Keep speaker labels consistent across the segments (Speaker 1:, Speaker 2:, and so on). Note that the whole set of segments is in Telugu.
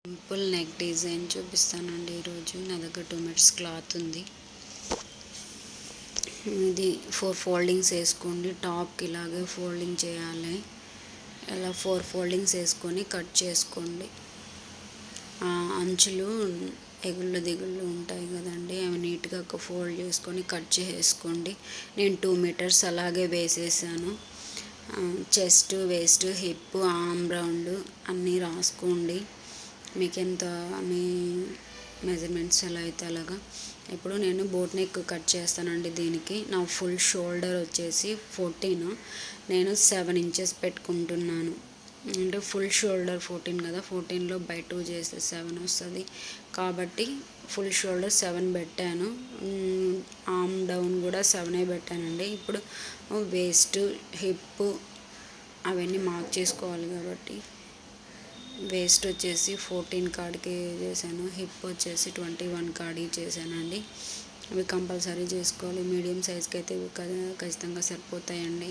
Speaker 1: సింపుల్ నెక్ డిజైన్ చూపిస్తానండి ఈరోజు. నా దగ్గర 2 మీటర్స్ క్లాత్ ఉంది. ఇది 4 ఫోల్డింగ్స్ వేసుకోండి. టాప్కి ఇలాగే ఫోల్డింగ్ చేయాలి. ఇలా 4 ఫోల్డింగ్స్ వేసుకొని కట్ చేసుకోండి. అంచులు ఎగుళ్ళు దిగుళ్ళు ఉంటాయి కదండి, అవి నీట్గా ఫోల్డ్ చేసుకొని కట్ చేసుకోండి. నేను 2 మీటర్స్ అలాగే వేసేసాను. Chest, waste, hip, arm round అన్నీ రాసుకోండి. మీకు ఎంత మీ మెజర్మెంట్స్ ఎలా అయితే అలాగా. ఇప్పుడు నేను బోట్ నెక్ కట్ చేస్తానండి. దీనికి నా ఫుల్ షోల్డర్ వచ్చేసి 14, నేను 7 ఇంచెస్ పెట్టుకుంటున్నాను. అంటే ఫుల్ షోల్డర్ 14 కదా, 14లో బై 2 చేస్తే 7 వస్తుంది కాబట్టి ఫుల్ షోల్డర్ 7 పెట్టాను. ఆర్మ్ డౌన్ కూడా 7 పెట్టానండి. ఇప్పుడు వేస్ట్, హిప్ అవన్నీ మార్క్ చేసుకోవాలి కాబట్టి వేస్ట్ వచ్చేసి 14 కాడికి చేశాను. హిప్ వచ్చేసి 21 కాడికి చేశానండి. అవి కంపల్సరీ చేసుకోవాలి. మీడియం సైజ్కి అయితే ఇవి ఖచ్చితంగా సరిపోతాయండి.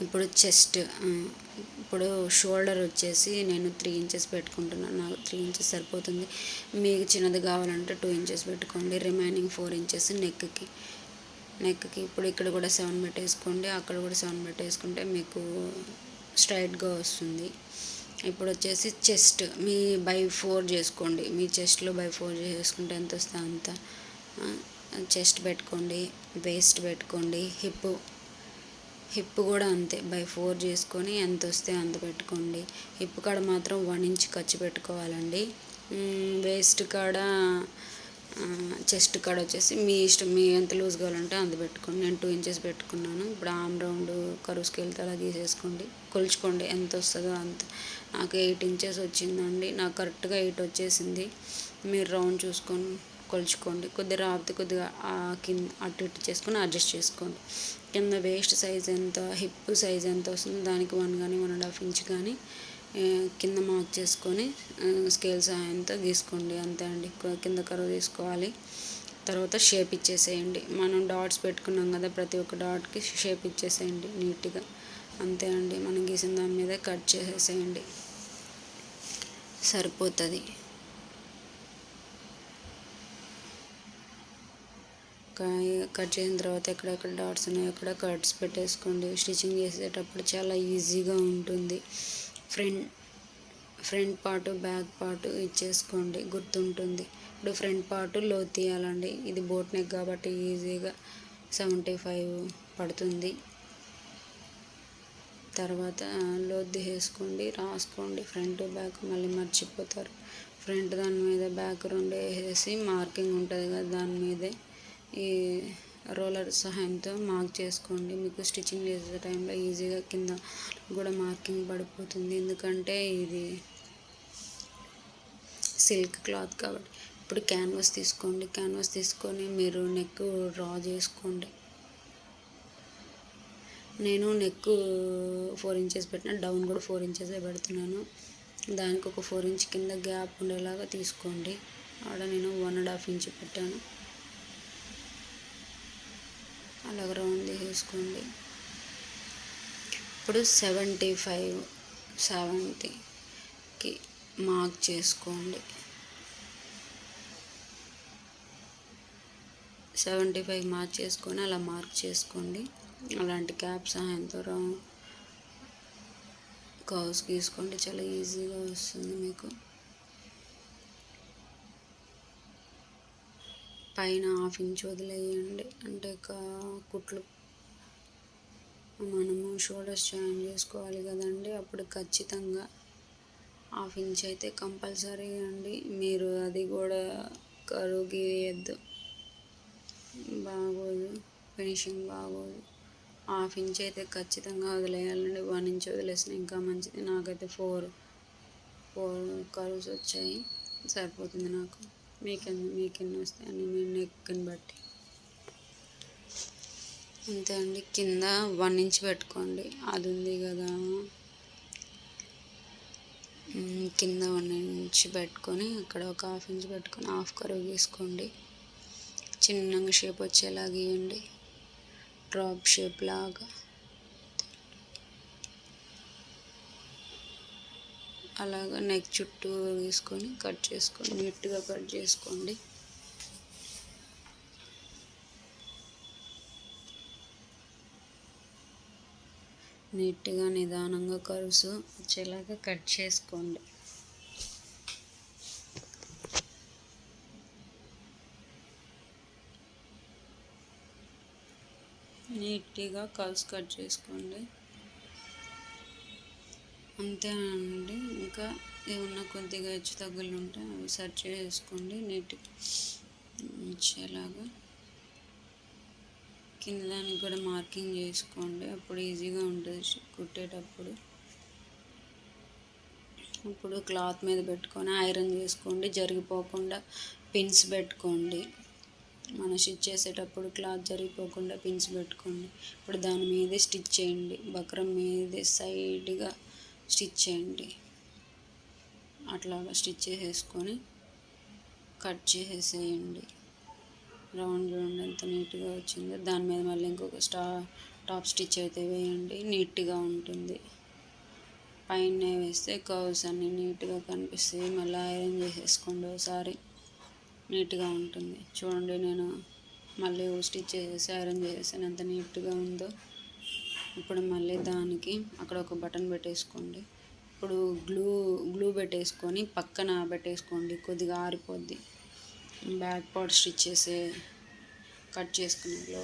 Speaker 1: ఇప్పుడు చెస్ట్, ఇప్పుడు షోల్డర్ వచ్చేసి నేను 3 ఇంచెస్ పెట్టుకుంటున్నాను. నాకు 3 ఇంచెస్ సరిపోతుంది. మీకు చిన్నది కావాలంటే 2 ఇంచెస్ పెట్టుకోండి. రిమైనింగ్ 4 ఇంచెస్ నెక్కి ఇప్పుడు ఇక్కడ కూడా 7 పెట్టేసుకోండి. అక్కడ కూడా 7 పెట్టేసుకుంటే మీకు స్ట్రైట్గా వస్తుంది. ఇప్పుడు వచ్చేసి చెస్ట్ మీ బై 4 చేసుకోండి. మీ చెస్ట్లో బై 4 చేసుకుంటే ఎంత వస్తే అంత చెస్ట్ పెట్టుకోండి. వేస్ట్ పెట్టుకోండి. హిప్ కూడా అంతే బై 4 చేసుకొని ఎంత వస్తే అంత పెట్టుకోండి. హిప్ కాడ మాత్రం 1 ఇంచ్ ఖర్చు పెట్టుకోవాలండి. వేస్ట్ కాడ, చెస్ట్ కాడ వచ్చేసి మీ ఇష్టం, మీ ఎంత లూజ్ కావాలంటే అంత పెట్టుకోండి. నేను 2 ఇంచెస్ పెట్టుకున్నాను. ఇప్పుడు ఆర్మ్ రౌండ్ కరువు స్కేల్తో అలా గీసేసుకోండి. కొలుచుకోండి ఎంత వస్తుందో అంత. నాకు 8 ఇంచెస్ వచ్చిందండి. నాకు కరెక్ట్గా 8 వచ్చేసింది. మీరు రౌండ్ చూసుకొని కొలుచుకోండి. కొద్దిగా రాపితే కొద్దిగా కింద అటు ఇటు చేసుకొని అడ్జస్ట్ చేసుకోండి. కింద వేస్ట్ సైజ్ ఎంత, హిప్ సైజ్ ఎంత వస్తుందో దానికి 1 కానీ 1.5 ఇంచ్ కానీ కింద మార్క్ చేసుకొని స్కేల్ సహాయంతో గీసుకోండి. అంతే అండి. కింద కరువు తీసుకోవాలి. తర్వాత షేప్ ఇచ్చేసేయండి. మనం డాట్స్ పెట్టుకున్నాం కదా, ప్రతి ఒక్క డాట్కి షేప్ ఇచ్చేసేయండి నీట్గా. అంతే అండి. మనం గీసిన దాని మీద కట్ చేసేసేయండి, సరిపోతుంది. కట్ చేసిన తర్వాత ఎక్కడెక్కడ డాట్స్ ఉన్నాయో అక్కడ కట్స్ పెట్టేసుకోండి. స్టిచ్చింగ్ చేసేటప్పుడు చాలా ఈజీగా ఉంటుంది. ఫ్రంట్ పార్ట్, బ్యాక్ పార్ట్ ఇచ్చేసుకోండి, గుర్తుంటుంది. ఇప్పుడు ఫ్రంట్ పార్ట్ లో తీయాలండి. ఇది బోట్ నెక్ కాబట్టి ఈజీగా 75 పడుతుంది. తర్వాత లోతు తీసేసుకోండి, రాసుకోండి. ఫ్రంట్ బ్యాక్ మళ్ళీ మర్చిపోతారు. ఫ్రంట్ దాని మీద బ్యాక్ 2 వేసేసి మార్కింగ్ ఉంటుంది కదా, దాని మీదే ఈ రోలర్ సహాయంతో మార్క్ చేసుకోండి. మీకు స్టిచ్చింగ్ చేసే టైంలో ఈజీగా కింద కూడా మార్కింగ్ పడిపోతుంది, ఎందుకంటే ఇది సిల్క్ క్లాత్ కాబట్టి. ఇప్పుడు క్యాన్వాస్ తీసుకోండి. క్యాన్వాస్ తీసుకొని మీరు నెక్ డ్రా చేసుకోండి. నేను నెక్ 4 ఇంచెస్ పెట్టిన, డౌన్ కూడా 4 ఇంచెస్ పెడుతున్నాను. దానికి ఒక 4 ఇంచ్ కింద గ్యాప్ ఉండేలాగా తీసుకోండి. ఆడ నేను 1.5 ఇంచ్ పెట్టాను. అలాగ రౌండ్ తీసేసుకోండి. ఇప్పుడు 70కి మార్క్ చేసుకోండి. 75 మార్క్ చేసుకొని అలా మార్క్ చేసుకోండి. అలాంటి క్యాప్ సహాయంతో కర్వ్స్ గీసుకోండి. చాలా ఈజీగా వస్తుంది మీకు. పైన 1/2 ఇంచ్ వదిలేయండి. అంటే కుట్లు మనము షోల్డర్స్ జాయిన్ చేసుకోవాలి కదండి, అప్పుడు ఖచ్చితంగా 1/2 ఇంచ్ అయితే కంపల్సరీ అండి. మీరు అది కూడా కరువు గీయద్దు, బాగోదు, ఫినిషింగ్ బాగోదు. 1/2 ఇంచ్ అయితే ఖచ్చితంగా వదిలేయాలండి. 1 ఇంచ్ వదిలేసిన ఇంకా మంచిది. నాకైతే 4 కర్వ్స్ వచ్చాయి, సరిపోతుంది నాకు. మీకెన్ని వస్తాయని మీ నెక్ని బట్టి. అంతే అండి. కింద 1 ఇంచ్ పెట్టుకోండి. అది ఉంది కదా, కింద 1 ఇంచ్ పెట్టుకొని అక్కడ ఒక 1/2 ఇంచ్ పెట్టుకొని 1/2 కరువు గీసుకోండి. చిన్నగా షేప్ వచ్చేలా గీయండి, డ్రాప్ షేప్ లాగా. అలాగా నెక్ చుట్టూ తీసుకొని కట్ చేసుకోండి, నీట్గా కట్ చేసుకోండి. నీట్గా నిదానంగా కరుసు వచ్చేలాగా కట్ చేసుకోండి. నీట్గా కర్వ్స్ కట్ చేసుకోండి. అంతే అండి. ఇంకా ఏమన్నా కొద్దిగా హెచ్చు తగ్గులు ఉంటే అవి సెట్ చేసుకోండి. నీట్గా వచ్చేలాగా కింద దానికి కూడా మార్కింగ్ చేసుకోండి, అప్పుడు ఈజీగా ఉంటుంది కుట్టేటప్పుడు. ఇప్పుడు క్లాత్ మీద పెట్టుకొని ఐరన్ చేసుకోండి, జరిగిపోకుండా పిన్స్ పెట్టుకోండి. మనం స్టిచ్ చేసేటప్పుడు క్లాత్ జరిగిపోకుండా పిన్స్ పెట్టుకోండి. ఇప్పుడు దాని మీదే స్టిచ్ చేయండి, బక్రం మీదే సైడ్గా స్టిచ్ చేయండి. అట్లాగా స్టిచ్ చేసేసుకొని కట్ చేసేసేయండి. రౌండ్ చూడండి ఎంత నీట్గా వచ్చిందో. దాని మీద మళ్ళీ ఇంకొక టాప్ స్టిచ్ అయితే వేయండి, నీట్గా ఉంటుంది. పైన వేస్తే కర్వ్స్ అన్నీ నీట్గా కనిపిస్తాయి. మళ్ళీ ఐరన్ చేసేసుకోండి ఒకసారి, నీట్గా ఉంటుంది. చూడండి నేను మళ్ళీ స్టిచ్ చేసేసి ఐరన్ చేసేసాను, ఎంత నీట్గా ఉందో. ఇప్పుడు మళ్ళీ దానికి అక్కడ ఒక బటన్ పెట్టేసుకోండి. ఇప్పుడు గ్లూ పెట్టేసుకొని పక్కన పెట్టేసుకోండి, కొద్దిగా ఆరిపోద్ది. బ్యాక్ పార్ట్ స్టిచ్ కట్ చేసుకునేలో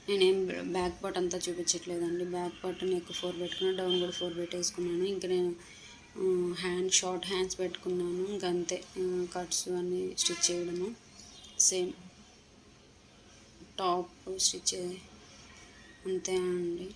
Speaker 1: నేనేం బ్యాక్ పార్ట్ అంతా చూపించట్లేదండి. బ్యాక్ పార్ట్ నెక్ 4 పెట్టుకున్నాను, డౌన్ కూడా 4 పెట్టేసుకున్నాను. ఇంక నేను షార్ట్ హ్యాండ్స్ పెట్టుకున్నాను. ఇంకంతే, కట్స్ అన్నీ స్టిచ్ చేయడము సేమ్ టాప్ స్టిచ్ అంతే అండి.